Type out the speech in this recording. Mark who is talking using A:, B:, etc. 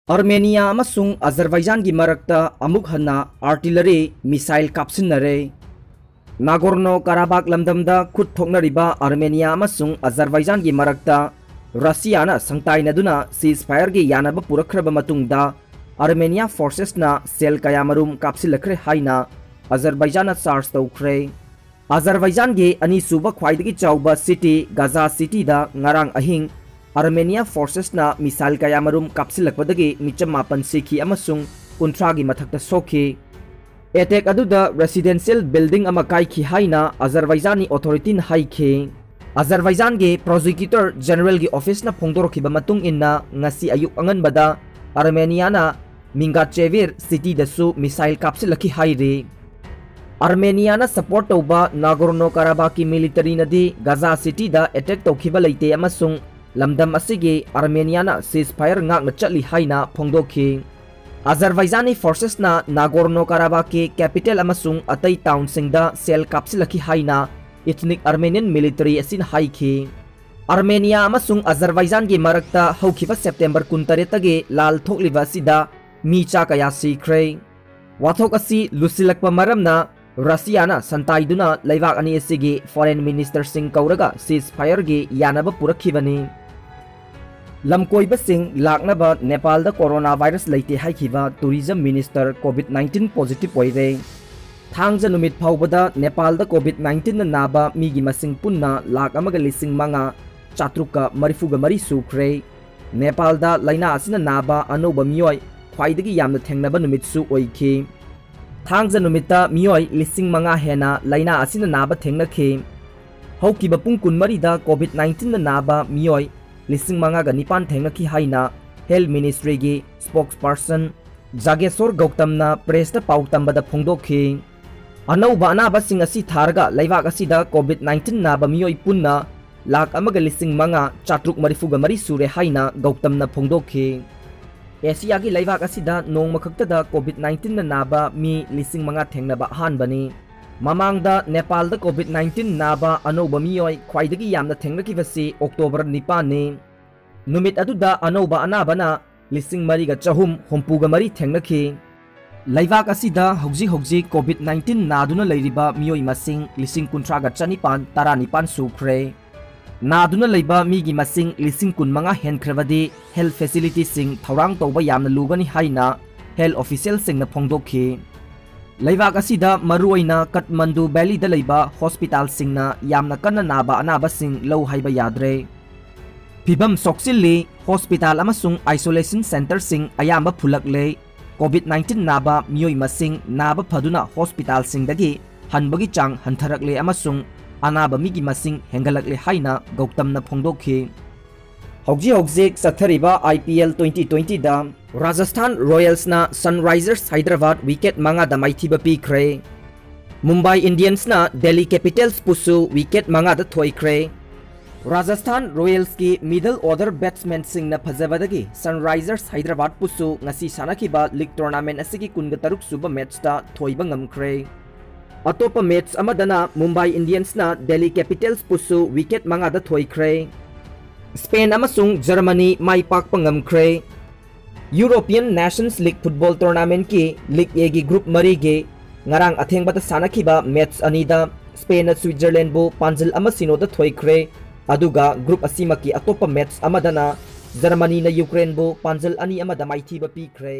A: Armenia अमसुंग Azerbaijan की मरक्ता अमुक हन्ना artillery missile काप्सिनरे Nagorno कराबाक लमदमदा खुद थोकनरिबा आर्मेनिया अमसुंग अजरबैजान की मरक्ता रशियाना संताइनदुना सीज फायर की यानब पुरखरब मतुंगदा आर्मेनिया फोर्सेसना सेल कयामरुम काप्सिलखरे हाइना अजरबैजान चार्ज तौखरे अजरबैजान की अनीसुब ख्वाइदगी चाउबा सिटी गाजा सिटी दा ngarang ahing आर्मेनिया फोर्सेसना मिसाइल कयामरुम काप्सिलकपदगी मिचम मापन सिखी अमसुंग कुंथ्रागी मथक्ता सोखी एटेक अदुदा रेसिडेंशियल बिल्डिंग अमा काइखी हाइना अजरबैजानी ऑथोरिटीन हाइखी अजरबैजान के प्रोसिक्यूटर जनरल की ऑफिस ना फोंदोरखिबा मतुंग इन्ना ngasi अयुक अंगनबदा आर्मेनियाना मिंगाचेविर सिटी दसु मिसाइल काप्सिलखी हाइरे आर्मेनियाना सपोर्ट तौबा नागोर्नो कराबाक की मिलिटरी नदी गाजा सिटी दा अटैक तौखिबा लेते अमसुंग लमदम असिगे आर्मेनियाना सीज फायर ngakna चली हाइना फोंदोखी अजरबैजानी फोर्सेसना नागोर्नो कराबाक के कैपिटल अमसुंग अतई टाउन सिंगदा सेल काप्सिलखी हाइना इथनिक आर्मेनियन मिलिटरी असिन हाइखी आर्मेनिया अमसुंग अजरबैजान की मरक्ता हौखिबा सेप्टेम्बर 19 तगे लाल थोकलिबा सिदा मीचा कया सीख्रे वाथोक असि लुसिलकपा मरमना रशियाना संताइदुना लैबाक अनि असिगे फॉरेन मिनिस्टर सिंह कौरगा सीज फायर की यानब पुरखिबनी लमकोइबसिंग लाकनबा नेपाल दा कोरोना वायरस लेते हाइखिबा टूरिज्म मिनिस्टर कोविड-19 पॉजिटिव ओइरे थांगजा नुमित फाउबदा नेपाल दा कोविड-19 ना नाबा मीगी मसिंग पुन्ना लाख अमगा लिसिंग मंगा चात्रुका मरिफुगा मरी सुख्रे नेपाल दा लाइना असिना नाबा अनोबा मियोय ख्वाइदगी यामना थेंगनबा नुमित सु ओइखि थांगजा नुमिता मियोय लिसिंग मंगा हेना लाइना असिना नाबा थेंगनखि हौकिबा पुंग कुनमरी दा कोविड-19 ना नाबा मियोय लिसिंग मंगा निपान थेंगनखि हाइना हेल्थ मिनिस्ट्री की स्पोक्सपर्सन जागेश्वर गौतमना प्रेस दा पाउ तंबदा फोंदोखि अनौबा अनाबसिंग असि थारगा लैबाक असिदा कोविड-19 नाबा मियोय पुन्ना लाख अमगा लिसिंग मंगा चात्रुक मरिफुगा मरी सुरे हाइना गौतमना फोंदोखि एशिया की लैबाक असिदा नोंगमखक्तदा कोविड-19 ना नाबा मी लिसिंग मंगा थेंगनबा हानबनी ममांगदा नेपाल दा कोविड-19 नाबा अनौबा मियोय ख्वाइदगी यामना थेंगनखिबसि अक्टोबर 9 ने नुमित अदुदा अनौबा अनाबना लिसिंग मरीगा चहुम हुंपुगा मरी थेंगनखि लैबाक असिदा हौजी कोविड-19 नादुना लैरिबा मियोय मसिंग लिसिंग कुंथ्रागा चनिपान तारानिपान सुख्रे नादुना लैबा मीगी मसिंग लिसिंग कुनमंगा हेनख्रबदी हेल्थ फैसिलिटी सिंग थौरांग तौबा यामना लुगनी हाइना हेल्थ ऑफिशियल सिंगना फोंदोखि लैबाक असिदा मरुओइना कठमंडू वैली दा लैबा हॉस्पिटल सिंगना यामना कन्ना नाबा अनाबा सिंग लौ हाइबा याद्रे फिबम सोक्सिल्ली हॉस्पिटल अमसुंग आइसोलेशन सेंटर सिंग अयामबा फुलकले कोविड-19 नाबा मियोय मसिंग नाबा फदुना हॉस्पिटल सिंगदगी हनबगी चांग हंथरकले अमसुंग अनाबा मिगी मसिंग हेंगलकले हाइना गौतमना फोंदोखि हौजी चथरिबा IPL 2020 दा राजस्थान रॉयल्स ना सनराइजर्स हैदराबाद विकेट मंगा दा माइथिबा पीख्रे मुंबई इंडियंस ना दिल्ली कैपिटल्स पुसु विकेट मंगा दा थोइख्रे राजस्थान रॉयल्स की मिडल ऑर्डर बैट्समैन सिंह ना फजबदगी सनराइजर्स हैदराबाद पुसु ngasi sanakhiba लीग टूर्नामेंट असigi 13 सुबा मैच ता थोइबा ngamkhre अतोपा मैच अमदना मुंबई इंडियंस ना दिल्ली कैपिटल्स पुसु विकेट मंगा दा थोइख्रे स्पेन अमसुंग जर्मनी माई पाकपा ngamkhre European Nations League football tournament की लीग ए की ग्रुप मरी के ngarang अथेंगबता सानखिबा मैच अनीदा स्पेन स्विट्जरलैंड बु पांजल अमसिनोदा थोइख्रे अदुगा ग्रुप असीमकी अतोपा मैच अमदना जर्मनी ना यूक्रेन बु पांजल अनी अमदा माइथिबा पीख्रे।